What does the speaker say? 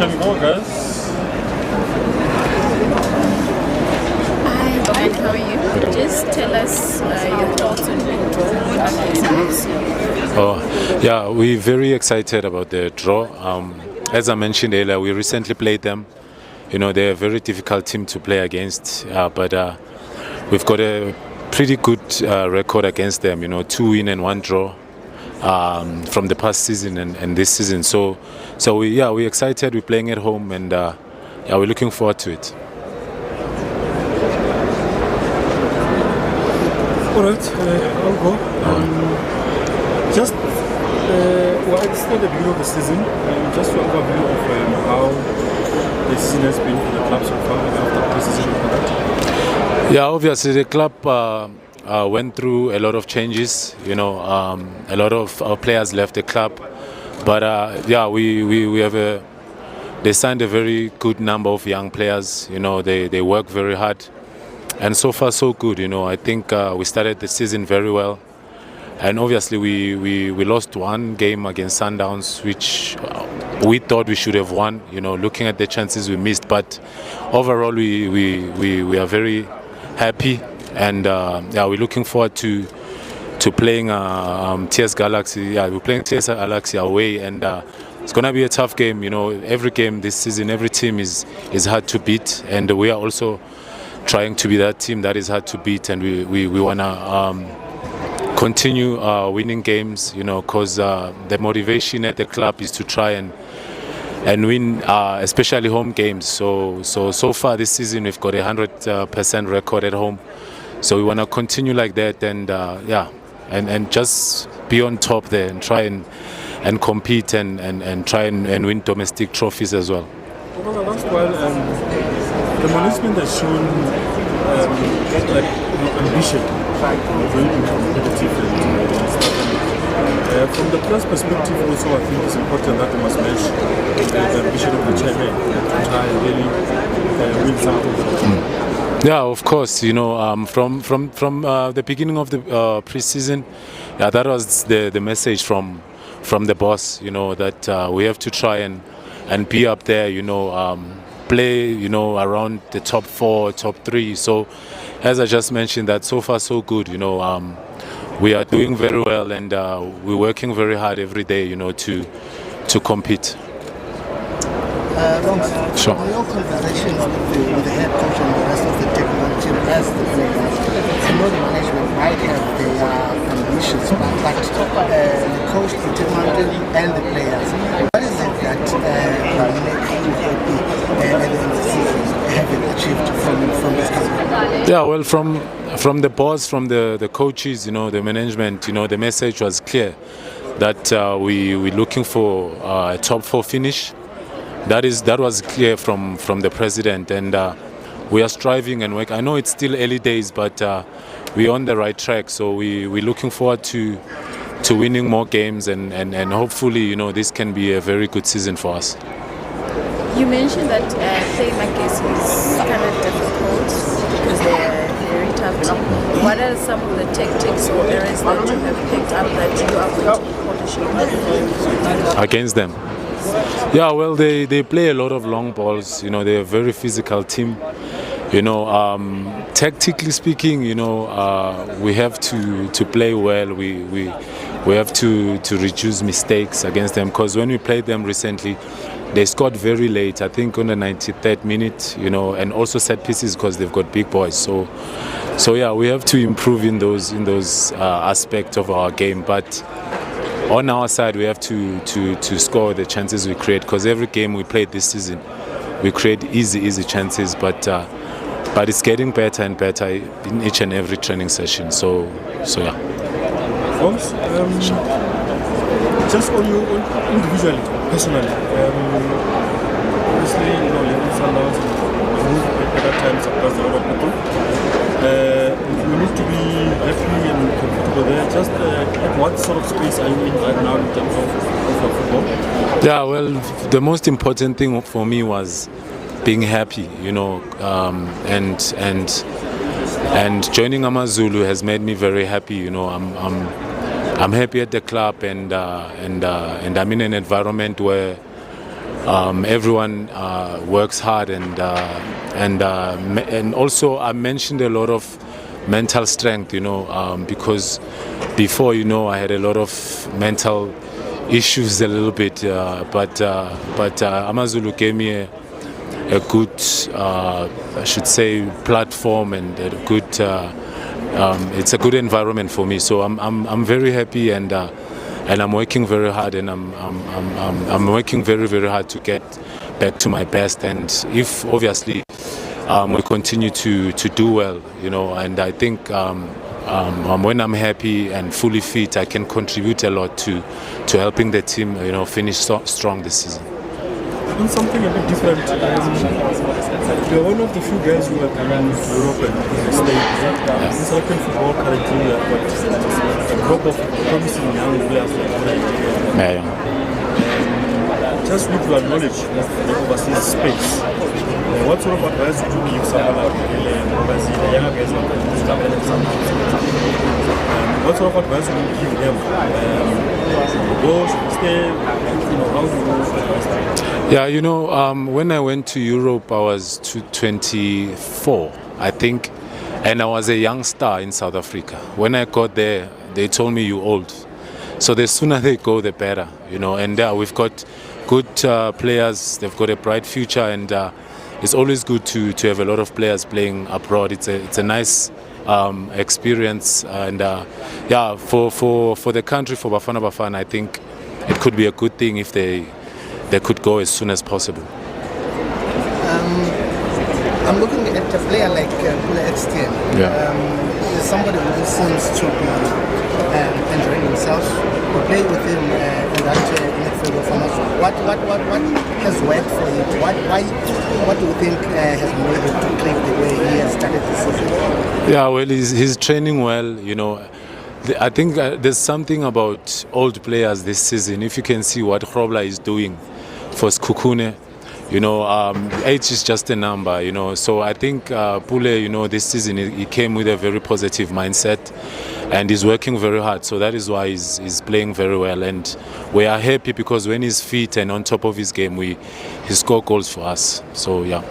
can go, guys. Hi, and how are you? Just tell us your thoughts on the draw against AmaZulu. Oh, yeah, we're very excited about the draw. As I mentioned earlier, we recently played them. You know, they're a very difficult team to play against, but we've got a pretty good record against them. You know, 2 win and 1 draw from the past season and this season. So we're excited. We're playing at home, and we're looking forward to it. All right, I'll go. Just it's not the beginning of the season. Just your overview of how the season has been for the club so far after pre-season product. Yeah, obviously the club went through a lot of changes. You know, a lot of our players left the club, but we have they signed a very good number of young players. You know, they work very hard. And so far, so good. You know, I think we started the season very well, and obviously we lost 1 game against Sundowns, which we thought we should have won. You know, looking at the chances we missed, but overall we are very happy, and we're looking forward to playing TS Galaxy. Yeah, we're playing TS Galaxy away, and it's gonna be a tough game. You know, every game this season, every team is hard to beat, and we are also trying to be that team that is hard to beat, and we want to continue winning games, you know, because the motivation at the club is to try and win, especially home games. So far this season we've got 100% record at home, so we want to continue like that, and and just be on top there and try and compete and try and win domestic trophies as well. The management has shown ambition of really being competitive from the players' perspective also. I think it's important that they must match the ambition of the chairman to try and really win something. Yeah, of course. You know, from the beginning of the pre-season, that was the message from the boss. You know, that we have to try and be up there. You know, play, you know, around the top 4, top 3. So, as I just mentioned, that so far so good. You know, we are doing very well, and we're working very hard every day. You know, to compete. Sure. In your conversations with the head coach and the rest of the technical team as the players, I know the management might have their ambitions, but the coach, the technical team, and the players, what is it that make you happy at the end of the season having achieved from this company? Yeah, well, from the boss, from the coaches, you know, the management, you know, the message was clear that we're looking for a top 4 finish. That was clear from the president, and we are striving and work. I know it's still early days, but we're on the right track. So we're looking forward to winning more games, and hopefully, you know, this can be a very good season for us. You mentioned that playing Magesi is kind of difficult because they're a very tough team. What are some of the tactics or areas that you have picked up that you are going to polish on against them? Yeah, well, they play a lot of long balls. You know, they're a very physical team. You know, tactically speaking, you know, we have to play well. We have to reduce mistakes against them, because when we played them recently, they scored very late. I think on the 93rd minute. You know, and also set pieces because they've got big boys. So yeah, we have to improve in those aspects of our game, but on our side, we have to score the chances we create, because every game we played this season, we create easy chances, but it's getting better and better in each and every training session. So yeah. Holmes, just on you individually, personally, obviously, you know, living Sundowns at that time surprised a lot of people. You need to be happy and comfortable there. Just at what sort of space are you in right now in terms of your football? Yeah, well, the most important thing for me was being happy, you know, and joining AmaZulu has made me very happy. You know, I'm happy at the club, and I'm in an environment where everyone works hard, and also I mentioned a lot of mental strength, because before, I had a lot of mental issues a little bit, but AmaZulu gave me a good, I should say, platform, and a good. It's a good environment for me, so I'm very happy, and I'm working very hard, and I'm working very, very hard to get back to my best. And if obviously we continue to do well, and I think when I'm happy and fully fit, I can contribute a lot to helping the team, finish strong this season. And something a bit different. You're one of the few guys who are coming to Europe and staying. In South African football currently, we have got a group of promising young players like just with your knowledge of the overseas space, what sort of advice would you give someone like Pule and the younger guys like what sort of advice would you give them? Go, stay, how do you advise them? Yeah, when I went to Europe, I was 24, I think, and I was a young star in South Africa. When I got there, they told me you're old. So the sooner they go, the better, and we've got good players, they've got a bright future, and it's always good to have a lot of players playing abroad. It's a nice experience, and for the country, for Bafana Bafana, I think it could be a good thing if they could go as soon as possible. I'm looking at a player like Ekstein. He's somebody who seems to be enjoying himself. We play with him in that midfielder formation. What has worked for him? What do you think has made him to play the way he has started this season? Yeah, well, he's training well. I think there's something about old players this season. If you can see what Grobler is doing for Skukune, age is just a number, So I think Pule, this season he came with a very positive mindset, and he's working very hard. So that is why he's playing very well, and we are happy because when he's fit and on top of his game, he scores goals for us. So yeah.